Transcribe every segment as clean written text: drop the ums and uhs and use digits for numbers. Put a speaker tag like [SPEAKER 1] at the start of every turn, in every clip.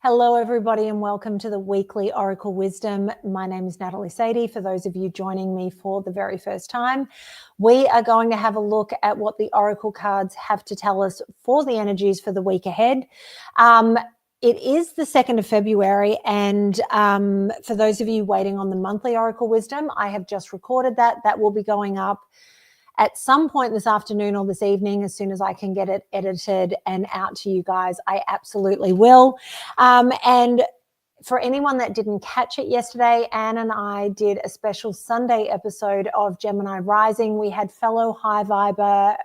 [SPEAKER 1] Hello, everybody, and welcome to the weekly Oracle Wisdom. My name is Natalie Sadie. For those of you joining me for the very first time, we are going to have a look at what the Oracle cards have to tell us for the energies for the week ahead. It is the 2nd of February, and for those of you waiting on the monthly Oracle Wisdom, I have just recorded that. That will be going up at some point this afternoon or this evening. As soon as I can get it edited and out to you guys, I absolutely will. And for anyone that didn't catch it yesterday, Anne and I did a special Sunday episode of Gemini Rising. We had fellow high viber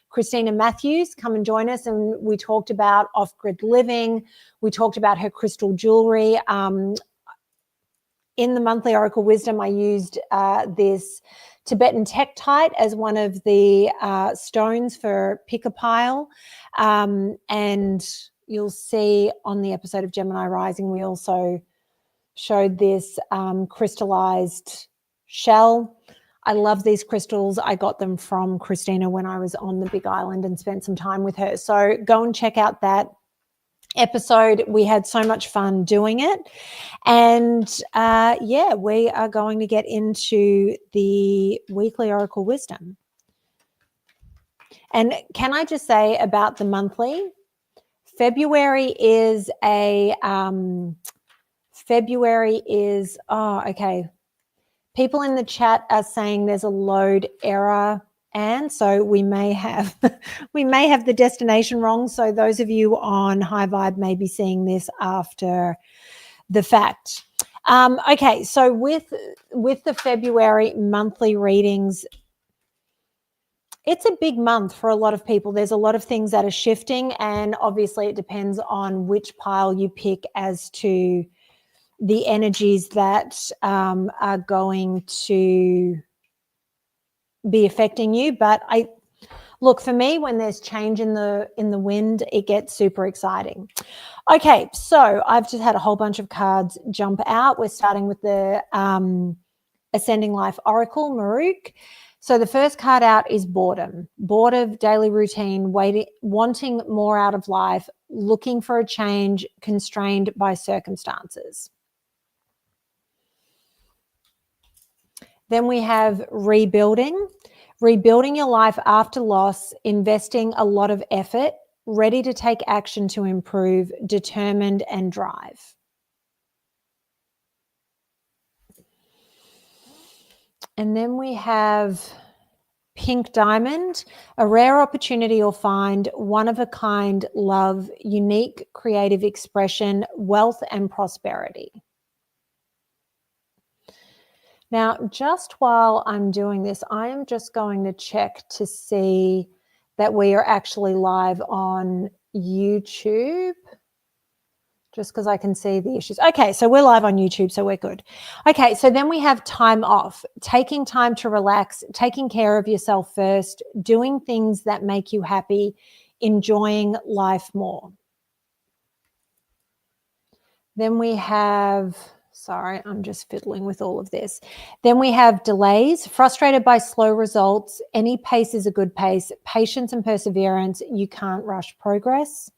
[SPEAKER 1] Kristina Matthews come and join us, and we talked about off-grid living. We talked about her crystal jewelry. In the monthly Oracle Wisdom, I used this Tibetan Tektite as one of the stones for pick a pile. And you'll see on the episode of Gemini Rising, we also showed this crystallized shell. I love these crystals. I got them from Kristina when I was on the Big Island and spent some time with her. So go and check out that episode. We had so much fun doing it. And yeah, we are going to get into the weekly Oracle Wisdom. And can I just say about the monthly, February is oh, okay. People in the chat are saying there's a load error, and so we may have the destination wrong. So those of you on High Vibe may be seeing this after the fact. Okay, so with the February monthly readings, it's a big month for a lot of people. There's a lot of things that are shifting, and obviously it depends on which pile you pick as to the energies that are going to be affecting you. But look, for me, when there's change in the wind, it gets super exciting. Okay, so I've just had a whole bunch of cards jump out. We're starting with the Ascending Life Oracle, MahrukhX. So the first card out is boredom. Bored of daily routine, wanting more out of life, looking for a change, constrained by circumstances. Then we have rebuilding. Rebuilding your life after loss, investing a lot of effort, ready to take action to improve, determined and drive. And then we have Pink Diamond, a rare opportunity or find, one of a kind love, unique creative expression, wealth and prosperity. Now, just while I'm doing this, I am just going to check to see that we are actually live on YouTube, just because I can see the issues. Okay, so we're live on YouTube, so we're good. Okay, so then we have time off, taking time to relax, taking care of yourself first, doing things that make you happy, enjoying life more. Then we have... Sorry, I'm just fiddling with all of this. Then we have delays, frustrated by slow results. Any pace is a good pace. Patience and perseverance. You can't rush progress.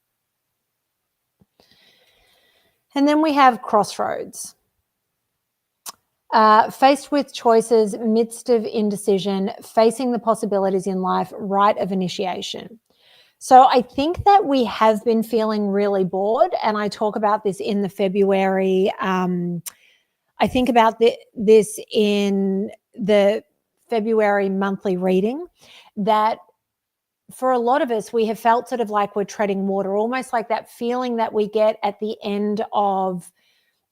[SPEAKER 1] And then we have crossroads. Faced with choices, midst of indecision, facing the possibilities in life, rite of initiation. So I think that we have been feeling really bored, and I talk about this in the February. I think about this in the February monthly reading, that for a lot of us, we have felt sort of like we're treading water, almost like that feeling that we get at the end of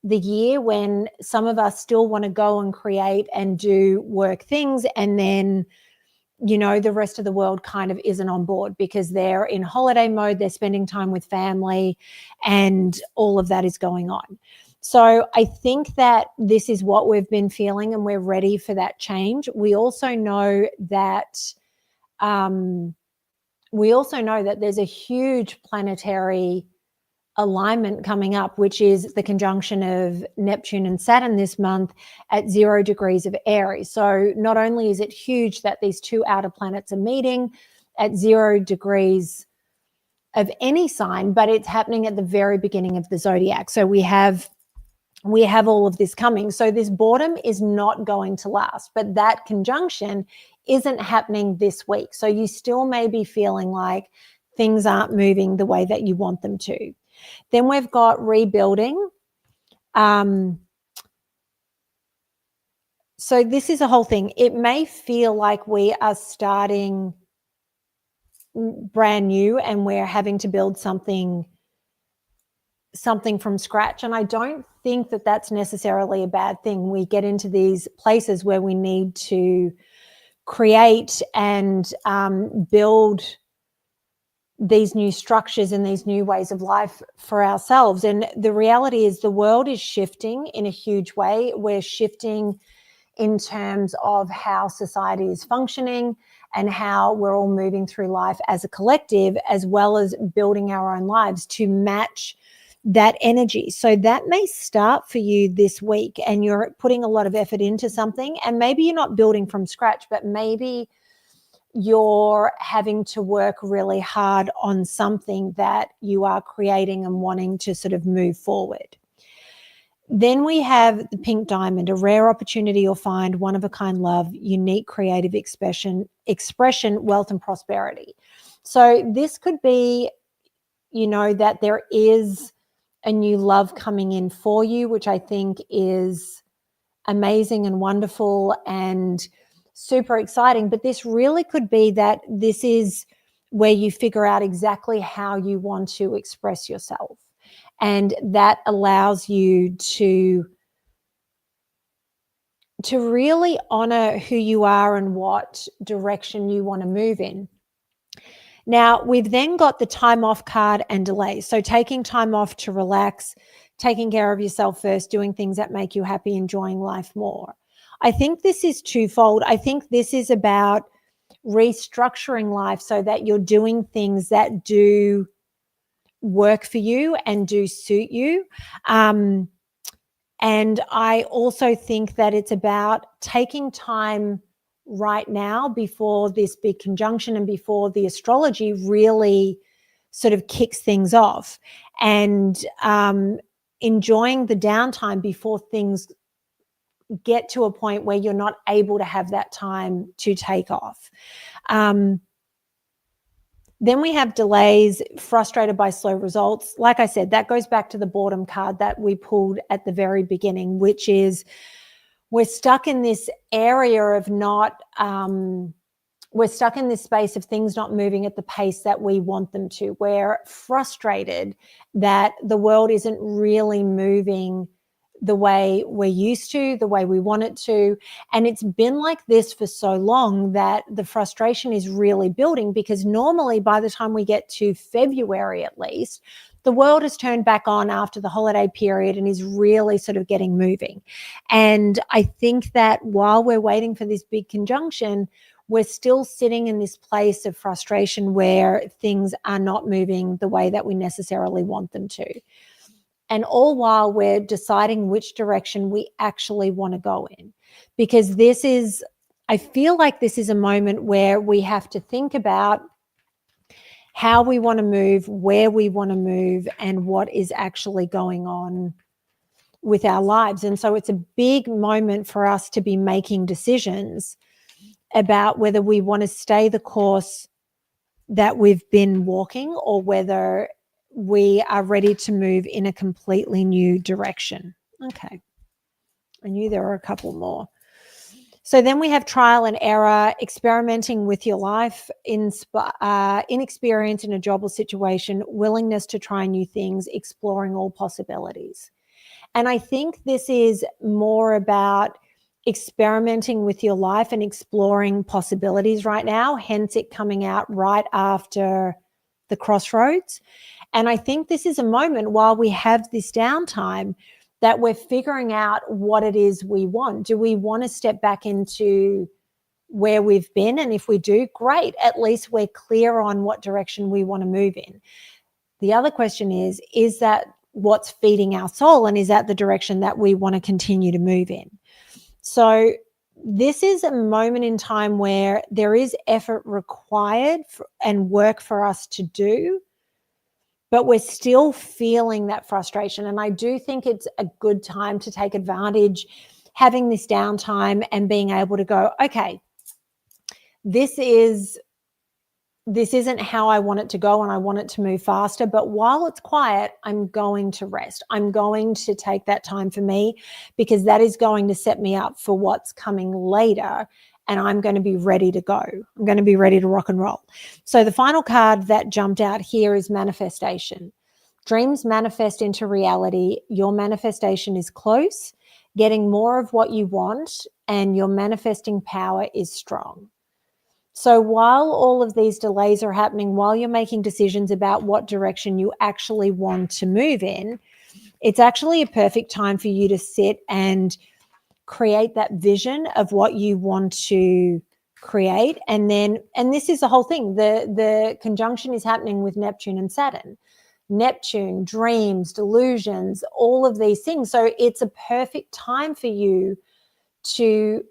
[SPEAKER 1] the year when some of us still want to go and create and do work things, and then the rest of the world kind of isn't on board because they're in holiday mode, they're spending time with family, and all of that is going on. So I think that this is what we've been feeling, and we're ready for that change. We also know that there's a huge planetary alignment coming up, which is the conjunction of Neptune and Saturn this month at 0 degrees of Aries. So not only is it huge that these two outer planets are meeting at 0 degrees of any sign, but it's happening at the very beginning of the zodiac. So we have all of this coming. So this boredom is not going to last, but that conjunction isn't happening this week. So you still may be feeling like things aren't moving the way that you want them to. Then we've got rebuilding. So this is a whole thing. It may feel like we are starting brand new and we're having to build something from scratch. And I don't think that that's necessarily a bad thing. We get into these places where we need to create and build these new structures and these new ways of life for ourselves. And the reality is the world is shifting in a huge way. We're shifting in terms of how society is functioning and how we're all moving through life as a collective, as well as building our own lives to match that energy. So that may start for you this week and you're putting a lot of effort into something, and maybe you're not building from scratch, but maybe you're having to work really hard on something that you are creating and wanting to sort of move forward. Then we have the pink diamond, a rare opportunity you'll find, one of a kind love, unique creative expression, wealth and prosperity. So this could be, that there is a new love coming in for you, which I think is amazing and wonderful and super exciting. But this really could be that this is where you figure out exactly how you want to express yourself. And that allows you to really honor who you are and what direction you want to move in. Now, we've then got the time off card and delay. So taking time off to relax, taking care of yourself first, doing things that make you happy, enjoying life more. I think this is twofold. I think this is about restructuring life so that you're doing things that do work for you and do suit you. And I also think that it's about taking time right now before this big conjunction and before the astrology really sort of kicks things off, and enjoying the downtime before things get to a point where you're not able to have that time to take off. Then we have delays, frustrated by slow results. Like I said, that goes back to the boredom card that we pulled at the very beginning, which is we're stuck in this area of we're stuck in this space of things not moving at the pace that we want them to. We're frustrated that the world isn't really moving the way we're used to, the way we want it to. And it's been like this for so long that the frustration is really building, because normally by the time we get to February, at least, the world has turned back on after the holiday period and is really sort of getting moving. And I think that while we're waiting for this big conjunction, we're still sitting in this place of frustration where things are not moving the way that we necessarily want them to. And all while we're deciding which direction we actually want to go in. Because I feel like this is a moment where we have to think about how we want to move, where we want to move, and what is actually going on with our lives. And so it's a big moment for us to be making decisions about whether we want to stay the course that we've been walking or whether we are ready to move in a completely new direction. Okay. I knew there were a couple more. So then we have trial and error, experimenting with your life, inexperience in a job or situation, willingness to try new things, exploring all possibilities. And I think this is more about experimenting with your life and exploring possibilities right now, hence it coming out right after the crossroads. And I think this is a moment while we have this downtime that we're figuring out what it is we want. Do we want to step back into where we've been? And if we do, great. At least we're clear on what direction we want to move in. The other question is that what's feeding our soul? And is that the direction that we want to continue to move in? So this is a moment in time where there is effort required and work for us to do but we're still feeling that frustration. And I do think it's a good time to take advantage, having this downtime and being able to go, okay, this isn't how I want it to go, and I want it to move faster. But while it's quiet, I'm going to rest. I'm going to take that time for me, because that is going to set me up for what's coming later. And I'm going to be ready to go. I'm going to be ready to rock and roll. So the final card that jumped out here is manifestation. Dreams manifest into reality. Your manifestation is close, getting more of what you want, and your manifesting power is strong. So while all of these delays are happening, while you're making decisions about what direction you actually want to move in, it's actually a perfect time for you to sit and create that vision of what you want to create. And this is the whole thing. The conjunction is happening with Neptune and Saturn. Neptune, dreams, delusions, all of these things. So it's a perfect time for you to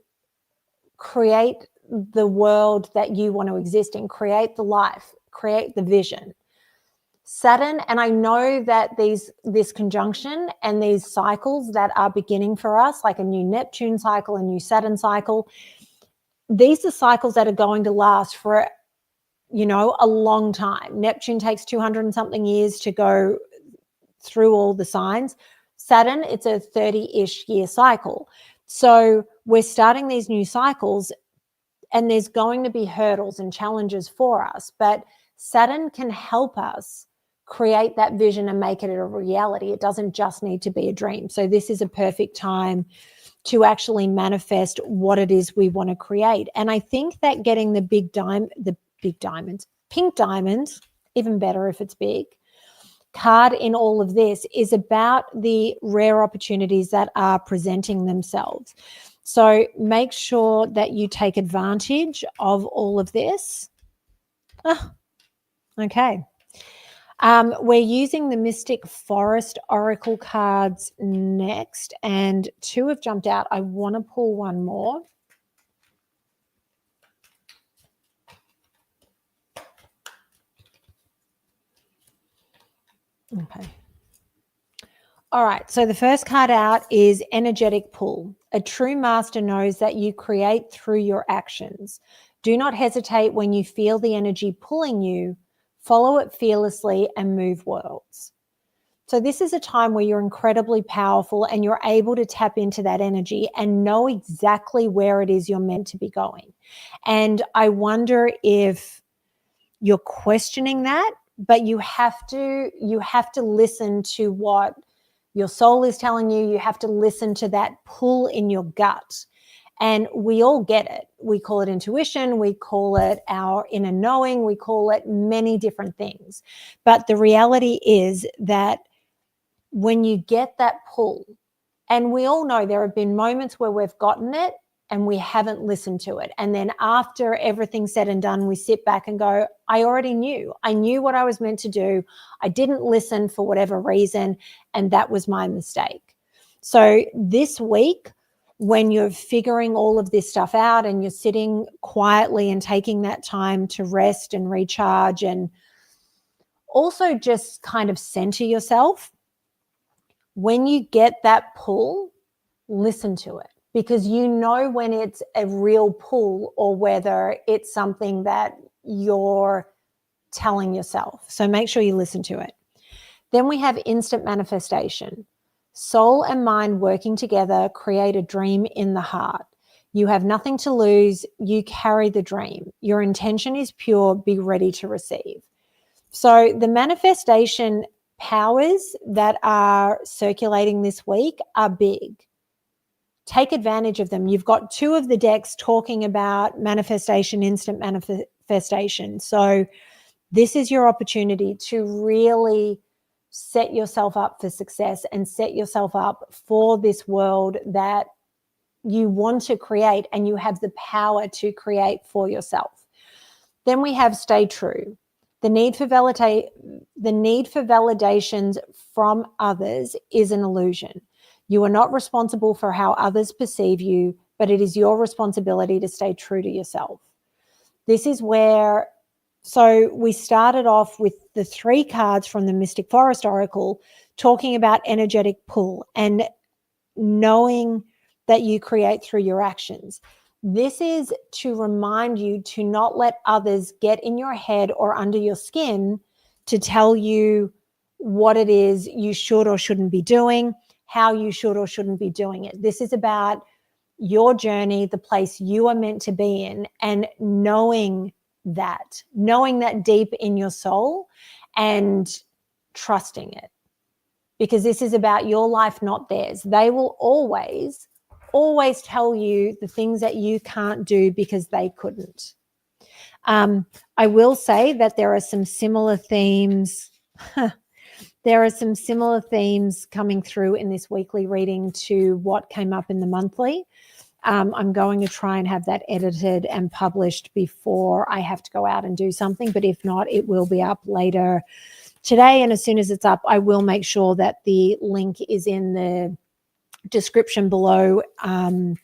[SPEAKER 1] create the world that you want to exist in, create the life, create the vision. Saturn, and I know that this conjunction and these cycles that are beginning for us, like a new Neptune cycle, a new Saturn cycle, these are cycles that are going to last for, a long time. Neptune takes 200 and something years to go through all the signs. Saturn, it's a 30-ish year cycle. So we're starting these new cycles, and there's going to be hurdles and challenges for us, but Saturn can help us create that vision and make it a reality. It doesn't just need to be a dream. So this is a perfect time to actually manifest what it is we want to create. And I think that getting the pink diamonds, even better if it's big, card in all of this is about the rare opportunities that are presenting themselves. So make sure that you take advantage of all of this. Okay. We're using the Mystic Forest Oracle cards next, and 2 have jumped out. I want to pull one more. Okay. All right, so the first card out is Energetic Pull. A true master knows that you create through your actions. Do not hesitate when you feel the energy pulling you. Follow it fearlessly and move worlds. So this is a time where you're incredibly powerful and you're able to tap into that energy and know exactly where it is you're meant to be going. And I wonder if you're questioning that, but you have to listen to what your soul is telling you. You have to listen to that pull in your gut. And we all get it. We call it intuition. We call it our inner knowing. We call it many different things. But the reality is that when you get that pull, and we all know there have been moments where we've gotten it and we haven't listened to it. And then after everything's said and done, we sit back and go, I already knew. I knew what I was meant to do. I didn't listen for whatever reason, and that was my mistake. So this week, when you're figuring all of this stuff out and you're sitting quietly and taking that time to rest and recharge and also just kind of center yourself, when you get that pull, listen to it, because you know when it's a real pull or whether it's something that you're telling yourself. So make sure you listen to it. Then we have instant manifestation. Soul and mind working together create a dream in the heart. You have nothing to lose. You carry the dream. Your intention is pure. Be ready to receive. So the manifestation powers that are circulating this week are big. Take advantage of them. You've got 2 of the decks talking about manifestation, instant manifestation. So this is your opportunity to really set yourself up for success and set yourself up for this world that you want to create and you have the power to create for yourself. Then we have stay true. The need for validations from others is an illusion. You are not responsible for how others perceive you, but it is your responsibility to stay true to yourself. This is where, so we started off with the 3 cards from the Mystic Forest Oracle talking about energetic pull and knowing that you create through your actions. This is to remind you to not let others get in your head or under your skin to tell you what it is you should or shouldn't be doing, how you should or shouldn't be doing it. This is about your journey, the place you are meant to be in, and knowing that deep in your soul and trusting it. Because this is about your life, not theirs. They will always tell you the things that you can't do because they couldn't. I will say that there are some similar themes. There are some similar themes coming through in this weekly reading to what came up in the monthly. I'm going to try and have that edited and published before I have to go out and do something. But if not, it will be up later today. And as soon as it's up, I will make sure that the link is in the description below on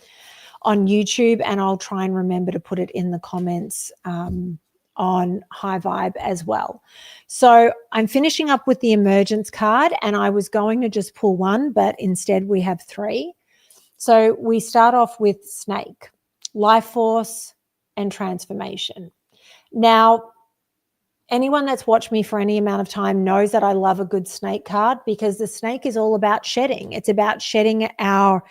[SPEAKER 1] YouTube. And I'll try and remember to put it in the comments on High Vibe as well. So I'm finishing up with the Emergence card, and I was going to just pull one, but instead we have 3. So we start off with Snake, Life Force, and Transformation. Now, anyone that's watched me for any amount of time knows that I love a good snake card, because the snake is all about shedding. It's about shedding our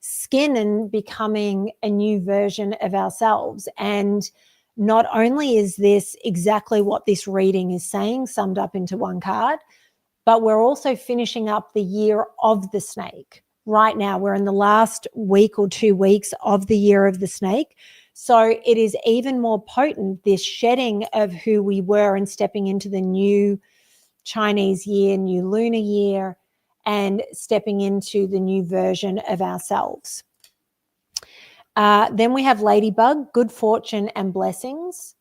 [SPEAKER 1] skin and becoming a new version of ourselves. And not only is this exactly what this reading is saying, summed up into one card, but we're also finishing up the year of the snake. Right now, we're in the last week or 2 weeks of the year of the snake. So it is even more potent, this shedding of who we were and stepping into the new Chinese year, new lunar year, and stepping into the new version of ourselves. Then we have Ladybug, Good Fortune and Blessings.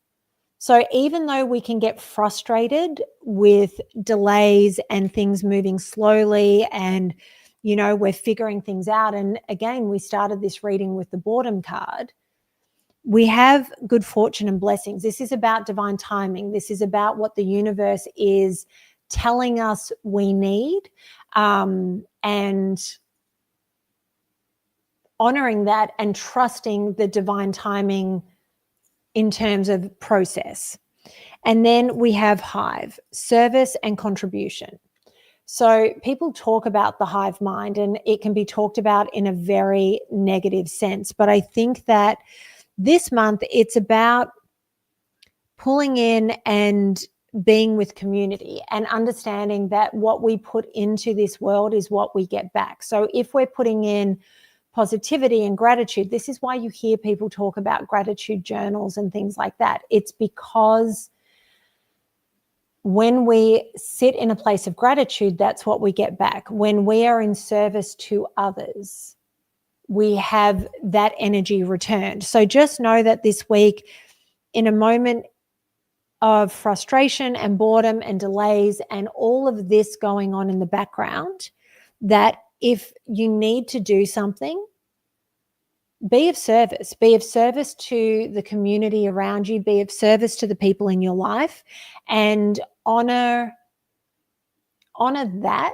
[SPEAKER 1] So even though we can get frustrated with delays and things moving slowly, and, you know, we're figuring things out. And again, we started this reading with the Boredom card. We have Good Fortune and Blessings. This is about divine timing. This is about what the universe is telling us we need, and honoring that and trusting the divine timing in terms of process. And then we have Hive, Service and Contribution. So people talk about the hive mind, and it can be talked about in a very negative sense. But I think that this month it's about pulling in and being with community and understanding that what we put into this world is what we get back. So if we're putting in positivity and gratitude, this is why you hear people talk about gratitude journals and things like that. It's because when we sit in a place of gratitude, that's what we get back. When we are in service to others, we have that energy returned. So just know that this week, in a moment of frustration and boredom and delays and all of this going on in the background, that if you need to do something, be of service to the community around you, be of service to the people in your life, and honor that,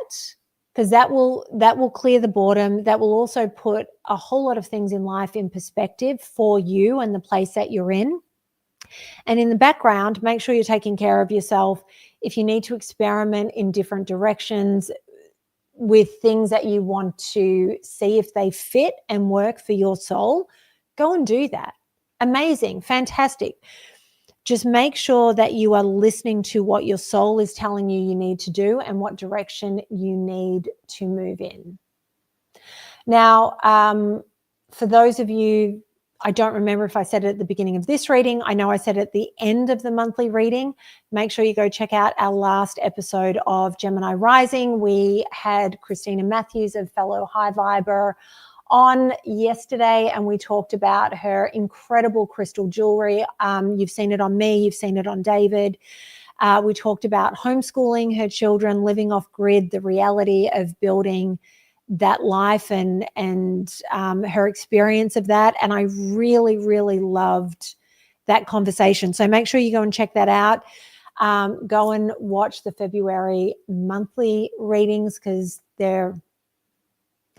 [SPEAKER 1] because that will clear the boredom. That will also put a whole lot of things in life in perspective for you and the place that you're in. And in the background, make sure you're taking care of yourself. If you need to experiment in different directions with things that you want to see if they fit and work for your soul, go and do that. Amazing, fantastic. Just make sure that you are listening to what your soul is telling you need to do and what direction you need to move in. Now, for those of you, I don't remember if I said it at the beginning of this reading. I know I said it at the end of the monthly reading. Make sure you go check out our last episode of Gemini Rising. We had Kristina Matthews, a fellow high viber, on yesterday, and we talked about her incredible crystal jewelry. You've seen it on me. You've seen it on David. We talked about homeschooling her children, living off grid, the reality of building that life and her experience of that. And I really, really loved that conversation. So make sure you go and check that out. Go and watch the February monthly readings because the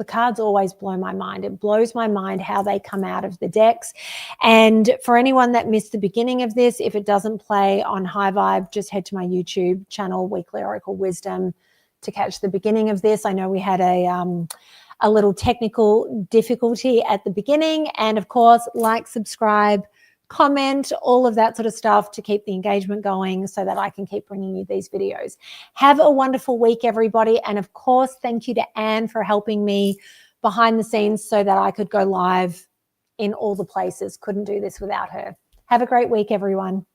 [SPEAKER 1] cards always blow my mind. It blows my mind how they come out of the decks. And for anyone that missed the beginning of this, if it doesn't play on High Vibe, just head to my YouTube channel, Weekly Oracle Wisdom, to catch the beginning of this. I know we had a little technical difficulty at the beginning. And of course, like, subscribe, comment, all of that sort of stuff to keep the engagement going so that I can keep bringing you these videos. Have a wonderful week, everybody. And of course, thank you to Anne for helping me behind the scenes so that I could go live in all the places. Couldn't do this without her. Have a great week, everyone.